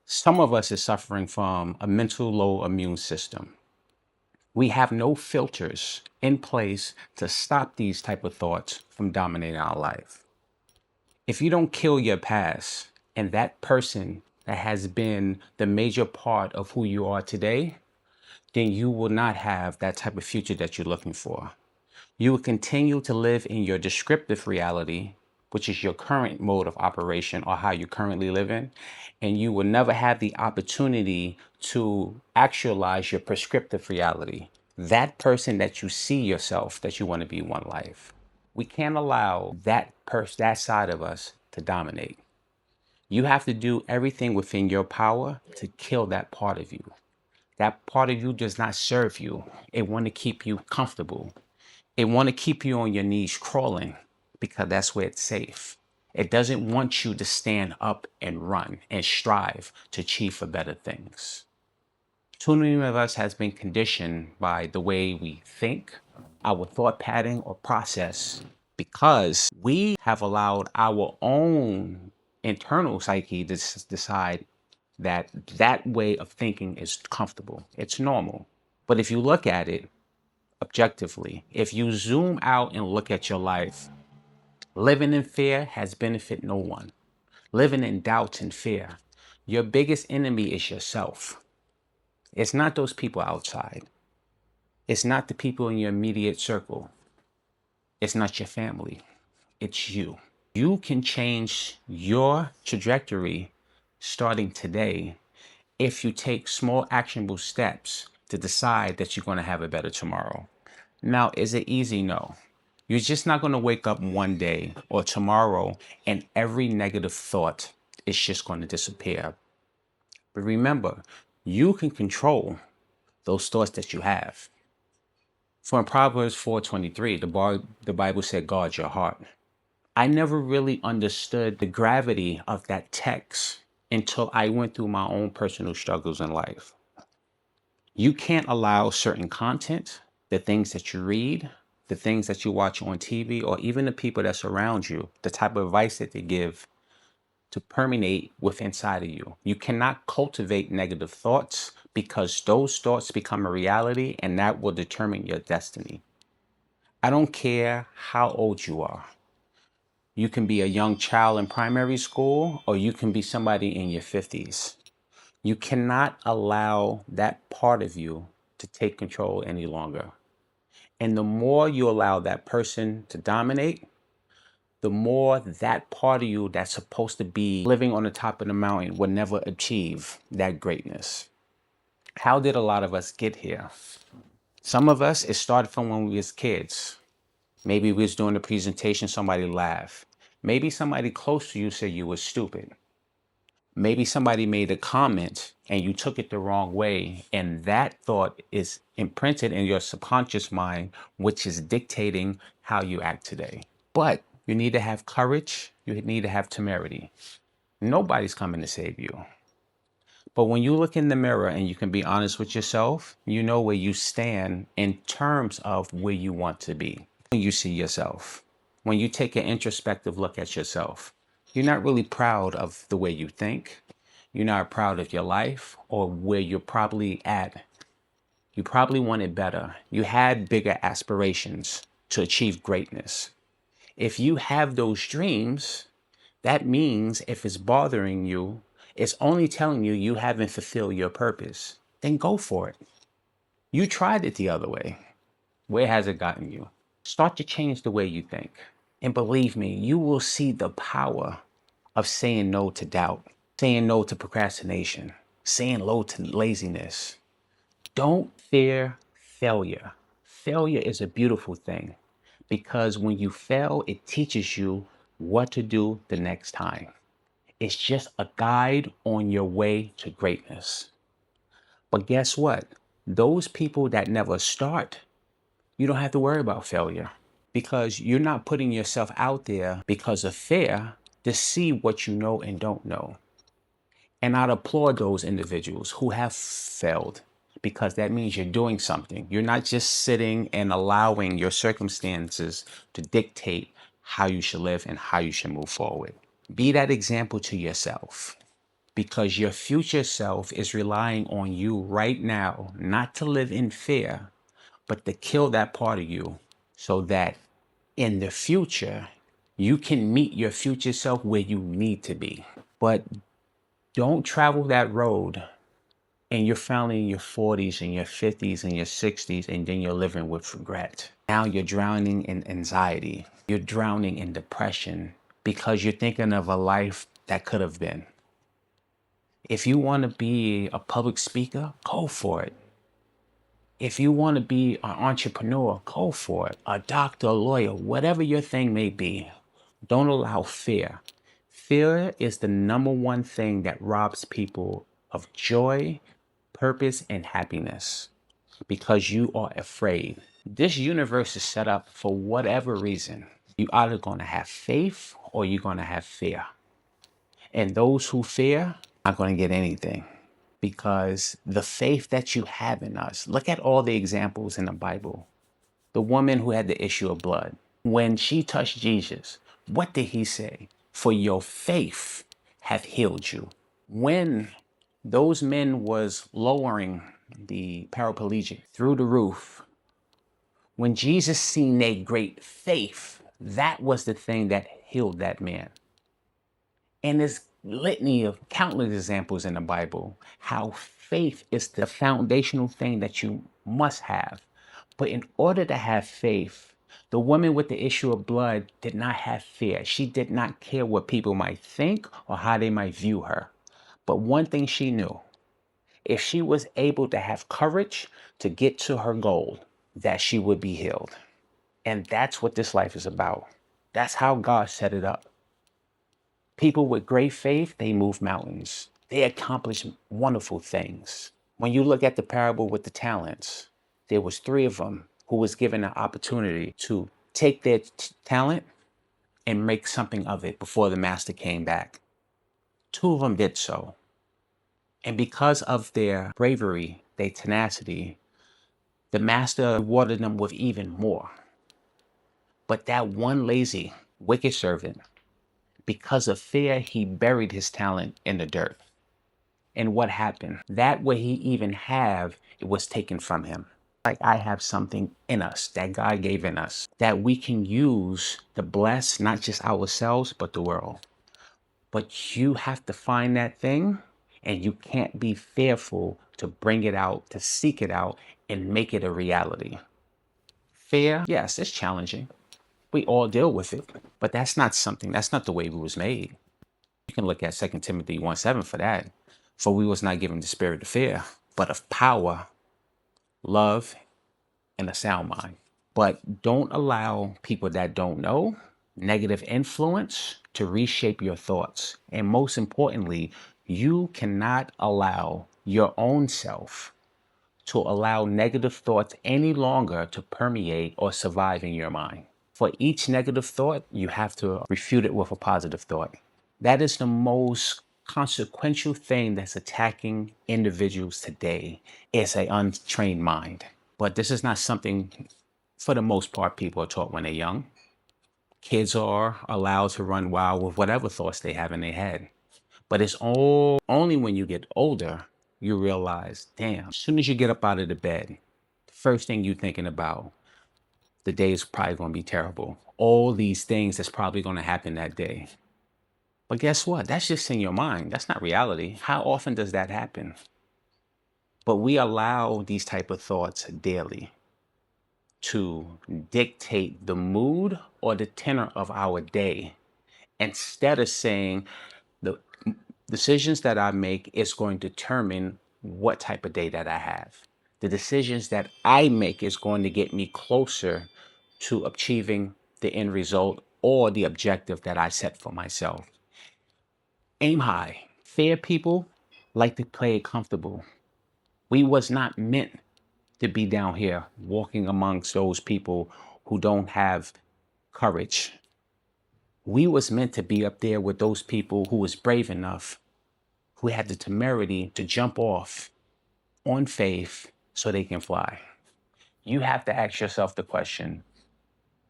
Some of us is suffering from a mental low immune system. We have no filters in place to stop these type of thoughts from dominating our life. If you don't kill your past and that person that has been the major part of who you are today, then you will not have that type of future that you're looking for. You will continue to live in your descriptive reality, which is your current mode of operation or how you currently live in, and you will never have the opportunity to actualize your prescriptive reality. That person that you see yourself that you want to be one life. We can't allow that side of us to dominate. You have to do everything within your power to kill that part of you. That part of you does not serve you. It want to keep you comfortable. It want to keep you on your knees crawling because that's where it's safe. It doesn't want you to stand up and run and strive to achieve for better things. Too many of us has been conditioned by the way we think, our thought pattern or process, because we have allowed our own internal psyche to decide that that way of thinking is comfortable. It's normal. But if you look at it objectively, if you zoom out and look at your life, living in fear has benefited no one. Living in doubt and fear, your biggest enemy is yourself. It's not those people outside. It's not the people in your immediate circle. It's not your family. It's you. You can change your trajectory starting today if you take small actionable steps to decide that you're going to have a better tomorrow. Now, is it easy? No. You're just not going to wake up one day or tomorrow and every negative thought is just going to disappear. But remember, you can control those thoughts that you have. For in Proverbs 4:23, the Bible said, guard your heart. I never really understood the gravity of that text until I went through my own personal struggles in life. You can't allow certain content, the things that you read, the things that you watch on TV, or even the people that surround you, the type of advice that they give to permeate within inside of you. You cannot cultivate negative thoughts because those thoughts become a reality and that will determine your destiny. I don't care how old you are. You can be a young child in primary school or you can be somebody in your 50s. You cannot allow that part of you to take control any longer. And the more you allow that person to dominate, the more that part of you that's supposed to be living on the top of the mountain will never achieve that greatness. How did a lot of us get here? Some of us, it started from when we was kids. Maybe we was doing a presentation, somebody laughed. Maybe somebody close to you said you were stupid. Maybe somebody made a comment and you took it the wrong way. And that thought is imprinted in your subconscious mind, which is dictating how you act today. But you need to have courage. You need to have temerity. Nobody's coming to save you. But when you look in the mirror and you can be honest with yourself, you know where you stand in terms of where you want to be. When you see yourself, when you take an introspective look at yourself, you're not really proud of the way you think. You're not proud of your life or where you're probably at. You probably wanted better. You had bigger aspirations to achieve greatness. If you have those dreams, that means if it's bothering you, it's only telling you you haven't fulfilled your purpose. Then go for it. You tried it the other way. Where has it gotten you? Start to change the way you think. And believe me, you will see the power of saying no to doubt, saying no to procrastination, saying no to laziness. Don't fear failure. Failure is a beautiful thing because when you fail, it teaches you what to do the next time. It's just a guide on your way to greatness. But guess what? Those people that never start, you don't have to worry about failure because you're not putting yourself out there because of fear to see what you know and don't know. And I'd applaud those individuals who have failed because that means you're doing something. You're not just sitting and allowing your circumstances to dictate how you should live and how you should move forward. Be that example to yourself. because your future self is relying on you right now, not to live in fear, but to kill that part of you so that in the future, you can meet your future self where you need to be. But don't travel that road and you're finally in your 40s and your 50s and your 60s, and then you're living with regret. Now you're drowning in anxiety. You're drowning in depression because you're thinking of a life that could have been. If you want to be a public speaker, go for it. If you want to be an entrepreneur, go for it. A doctor, a lawyer, whatever your thing may be, don't allow fear. Fear is the number one thing that robs people of joy, purpose, and happiness because you are afraid. This universe is set up for whatever reason. You either going to have faith or you're going to have fear. And those who fear are not going to get anything because the faith that you have in us, look at all the examples in the Bible. The woman who had the issue of blood, when she touched Jesus, what did he say? For your faith hath healed you. When those men was lowering the paraplegic through the roof, when Jesus seen their great faith, that was the thing that healed that man. And there's litany of countless examples in the Bible how faith is the foundational thing that you must have. But in order to have faith, the woman with the issue of blood did not have fear. She did not care what people might think or how they might view her. But one thing she knew, if she was able to have courage to get to her goal, that she would be healed. And that's what this life is about. That's how God set it up. People with great faith, they move mountains. They accomplish wonderful things. When you look at the parable with the talents, there was three of them who was given an opportunity to take their talent and make something of it before the master came back. Two of them did so. And because of their bravery, their tenacity, the master rewarded them with even more. But that one lazy, wicked servant, because of fear, he buried his talent in the dirt. And what happened? That what he even have, it was taken from him. Like I have something in us that God gave in us that we can use to bless not just ourselves, but the world. But you have to find that thing and you can't be fearful to bring it out, to seek it out and make it a reality. Fear, yes, it's challenging. We all deal with it, but that's not the way we was made. You can look at 2 Timothy 1:7 for that. For we was not given the spirit of fear, but of power, love, and a sound mind. But don't allow people that don't know, negative influence to reshape your thoughts. And most importantly, you cannot allow your own self to allow negative thoughts any longer to permeate or survive in your mind. For each negative thought, you have to refute it with a positive thought. That is the most consequential thing that's attacking individuals today is an untrained mind. But this is not something, for the most part, people are taught when they're young. Kids are allowed to run wild with whatever thoughts they have in their head. But it's only when you get older, you realize, damn, as soon as you get up out of the bed, the first thing you're thinking about, the day is probably going to be terrible. All these things that's probably going to happen that day. But guess what? That's just in your mind. That's not reality. How often does that happen? But we allow these type of thoughts daily to dictate the mood or the tenor of our day instead of saying the decisions that I make is going to determine what type of day that I have. The decisions that I make is going to get me closer to achieving the end result or the objective that I set for myself. Aim high. Fair people like to play it comfortable. We was not meant to be down here walking amongst those people who don't have courage. We was meant to be up there with those people who was brave enough, who had the temerity to jump off on faith so they can fly. You have to ask yourself the question,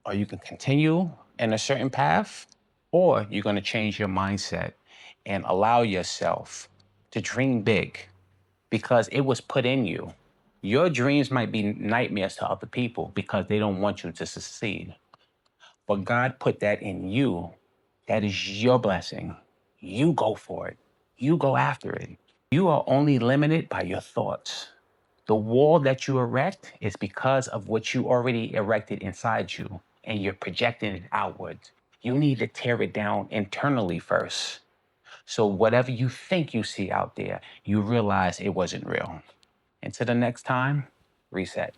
are you going to continue in a certain path or you're going to change your mindset and allow yourself to dream big because it was put in you. Your dreams might be nightmares to other people because they don't want you to succeed. But God put that in you. That is your blessing. You go for it. You go after it. You are only limited by your thoughts. The wall that you erect is because of what you already erected inside you, and you're projecting it outward. You need to tear it down internally first. So whatever you think you see out there, you realize it wasn't real. Until the next time, reset.